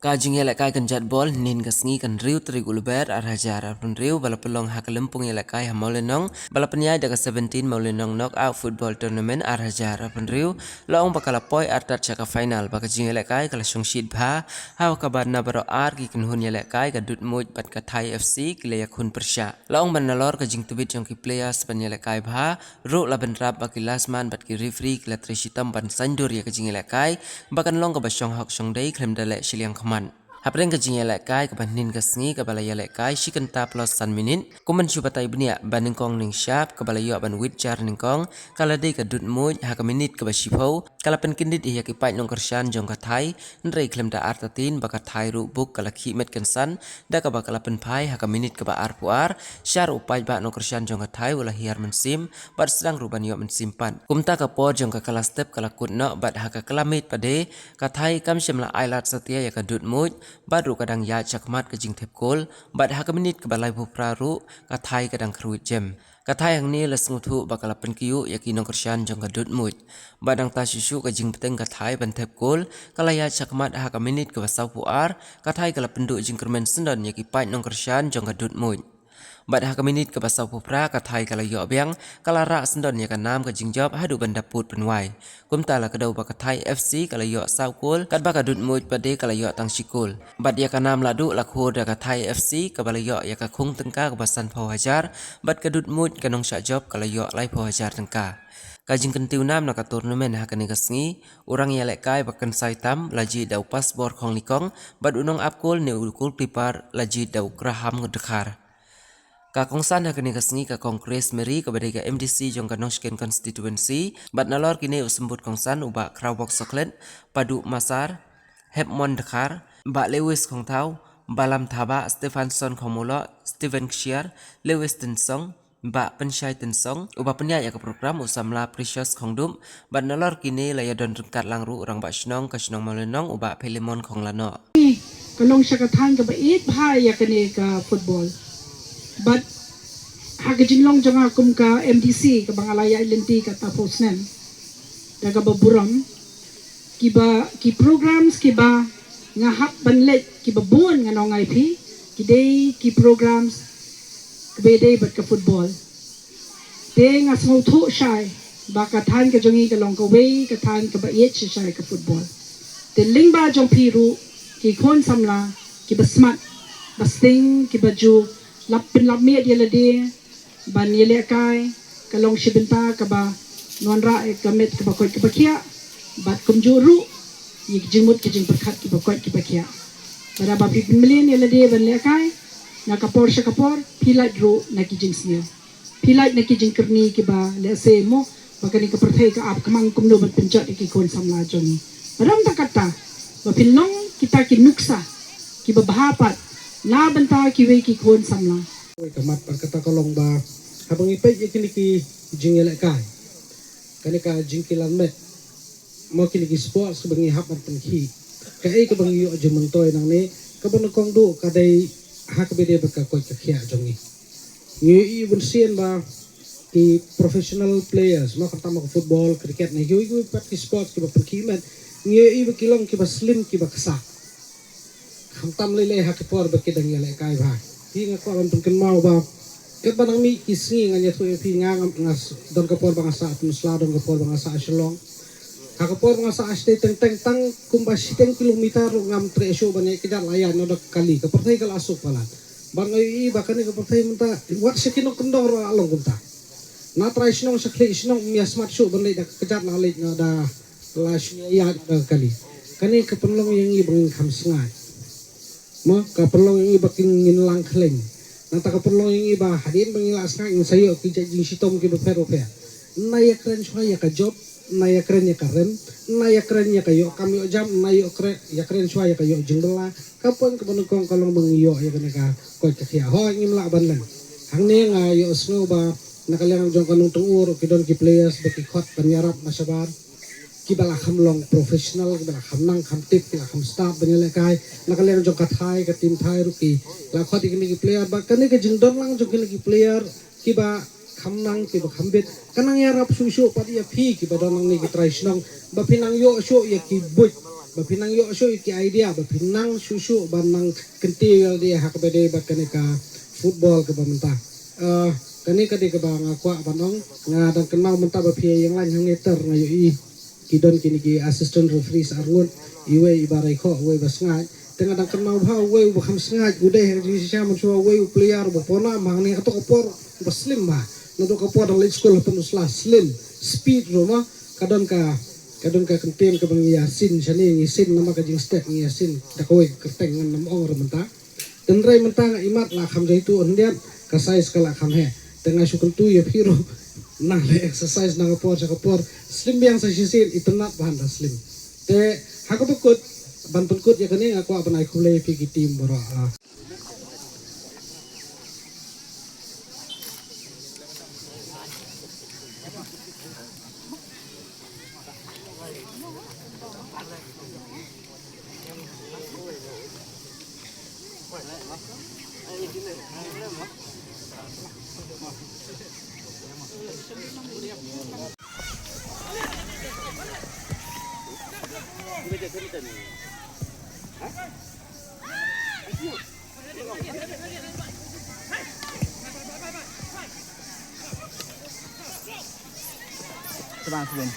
Kajing yelekai kan jadbol nin kasngi kan riu trigulber arhajar arpun riu balapelong hakalempung yelekai hamaulenong balapenya daga 17 maulenong knockout football tournament arhajar arpun riu laong bakalapoi artat chaka final bakajing yelekai kala shongshid bha haw kabarna baro ar ki kunhun yelekai kadut moj bat ka Thai FC kilaya kun persya laong banalor kajing tubit jong ki players ban yelekai bha ru laban rap baki lasman bat ki referee kila trishitam ban sandur ya kajing yelekai bakan long ka basyong hok shongdei klem dale shiliang man. Hapreng kajing yelekai kabanin kasngi kabala yelekai shikenta plus san minit kuman syubatai benia baningkong ning syap kabala yo ban witjar ningkong kala dei kadut muj haka minit kabashipau kala penkindit ihya kipai nong kersyan jong kathai nrei klem da artatin baka thai ru buk kala khimet kansan da kabakala penpai haka minit kaba arpuar syar upai ba nong kersyan jong kathai wala hiar mensim bat sedang ruban yo mensimpan kumta kapor jong kala step kala kutno bat haka kelamit pade kathai kam syamla ailat setia ya kadut muj baru kadang ya cakmat kajing tepkol bad haka minit kebalai praru kathai kadang kruit jem kathai yang ni lesngutu bakala penkiu yaki nong kersyan jong kadut muj badang ta susu kajing peteng kathai ban tepkol kala ya cakmat haka minit kebasau puar kathai kala penduk jing kermen sendon yaki pai nong kersyan jong kadut muj Bad haka minit ke pasau pupra kathai kala yo biang kala rak sendon ya kanam ke jingjob hadu banda put penwai kumta la kedau ba kathai FC kala yo saukul kat ba kadut muj pade kala yo tang sikul bad ya kanam ladu la khur da kathai FC ka bala yo ya ka khung tengka ke basan phau hajar bad kadut muj kanong sya job kala yo lai phau hajar tengka Kajing kentiu nam na ka tournament hakani kasngi orang yelekai bakan saitam laji dau pasbor khong likong bad unong apkul ne ukul pipar laji dau graham ngedekar Kakongsan hakani kasngi ka Kongres Meri kepada ka MDC jong ka Noshken constituency bat nalor kini usembut kongsan uba Krawok Soklet padu Masar Hepmon Dekar ba Lewis Kongtau Balam Thaba Stefanson Khomulo Steven Kshiar Lewis Tensong ba Pensyai Tensong uba penyai ka program usamla Precious Khongdum bat nalor kini laya don rengkat langru orang ba Shnong ka Shnong Malenong uba Pelimon Khonglano kalong syakatan ka bait bahaya kani ka football but hagajing long janga kum ka MDC ka bangalaya ilenti ka tapos nen daga baburam ki programs kiba nga hap banlet kiba buon nga nong IP kiday ki programs kbede bat ka football de nga smoto shy baka tan ka jongi ka long ka way ka tan ka bait shy ka football de lingba jong piru ki kon samla kiba smart basting kiba ju lapin lapmi dia lade ban yelekai kalong shibenta kaba nonra kamet kaba koit kaba kia bat kumjuru yik jingmut kijing berkat kaba koit kaba kia pada ba pipilin yelade ban lekai na kapor sya kapor pilai dro na kijing snia pilai na kijing kerni kiba lese mo bakani ka perthai ka ap kamang kumno bat penjat ikikon samla joni padam takata ba pilong kita kinuksa kiba bahapat na banta kiwe ki kon samla kamat kata kolong ba habang ipay kini ki jingel kai kani ka jingkilan met mo kini ki sports bangi hapat tenghi kai ka bangi yo jumontoy nang ni ka ban kong do kadai hak bede ba ka koy ka khia jongi ni ibun sien ba ki professional players mo kata mo football cricket ni yo pat ki sports ki ba perkimet ni ibu kilong ki ba slim ki ba kasa Hamtam lele hakipor bakidang yale kai ba. Hinga ko ang tungkin mau ba. Ket banang mi kisngi nga nyetu epi nga ngas don kapor bang sa atun sla don kapor bang sa asilong. Hakapor bang sa aste teng tang kumba 10 kilometer ngam tresyo banya kidar layan no dak kali kapertai kala asuk pala. Bang ai bakani kapertai menta wat sekino kendor along kunta. Na try sinong sa klei sinong miasmat syo ban dak kejar na leit na da lash ya kali. Kani kapenlong yang ibang kamsngai. Mo kaperlong yang iba kingin lang kleng nata kaperlong yang iba hadin bangilas nga yung sayo ki jing sitom ki pero pe naya kren shwa ya ka job naya kren ya ka rem naya kren ya kayo kami jam naya kren ya kren shwa ya kayo jingdela kapon kabanukong kalong bangiyo ya kana ka ko ka kya ho ngim la ban lang hang ne nga yo snow ba nakalang jong kanung tuur ki don ki players ba ki khot panyarap na sabar kibala kamlong profesional kibala kamnang kamtip kibala kam staff banyale kai nakalero jong kathai ka team thai ruki la khoti kini ki player ba kani ka jingdon lang jong kini ki player kiba kamnang kiba kambit kanang yarap susu padi ya phi kiba donang ni ki trai snong ba pinang yo sho ya ki but bapinang yo show iki idea bapinang susu banang kentil dia hak bede bakanika football ke bamenta kani kadi ke bang aku banong ngadang kenal menta bapia yang lain yang neter ngayo i kidon kini ki assistant referee arngun iwe ibarai ko we basngai tengah dang kenal ha we bakam sengai udah di sisa mencoba we player bapona mangni atau kopor baslim mah nado kopor dang school penuslah slim speed rumah kadon ka kentin ke bang yasin sani ngisin nama kajing step ngiyasin dakoy kerteng ngan nam ong rementa dan rai menta imat lah kham jaitu ondian kasai skala kham he tengah syukun tu ya hero nah le exercise nang kapor slim yang sa sisin itnat bahan slim te hakapukut bantunkut ya kani aku apa naik kulai pergi tim bora Sebang sebelum.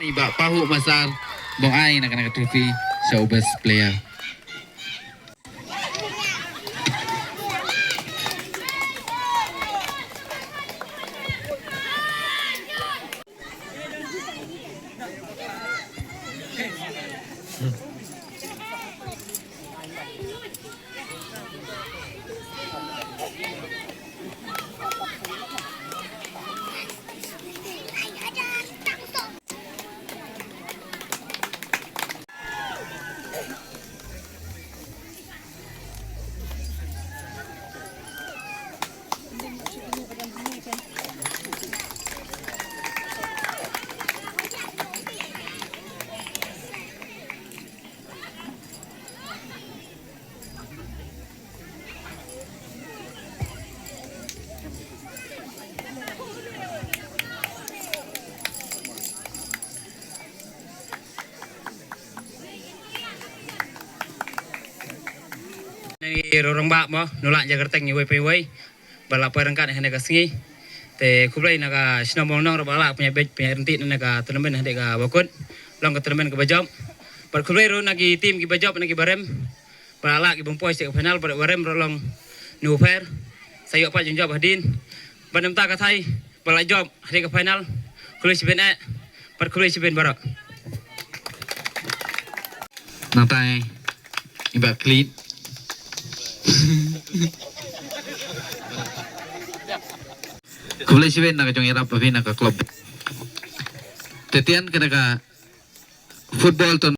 Iba pahu masar bong ai nak trofi sa ubas player. Rorong bak mo nolak Jakarta ngi wei wei balap perangkat hene ka singi te kublai naga sinamong nong balap punya bej punya renti naga tournament hade ka bakut long ka tournament ka bajop par kublai ro nagi tim ki bajop nagi barem balak ki bompoi se final bar barem ro long nu fair sayo pa jung job hadin banem ta ka thai balak job hade ka final kublai siben e par kublai siben barak nang tai iba klit kublai siben naga jong irap pa ka club tetian kada ka football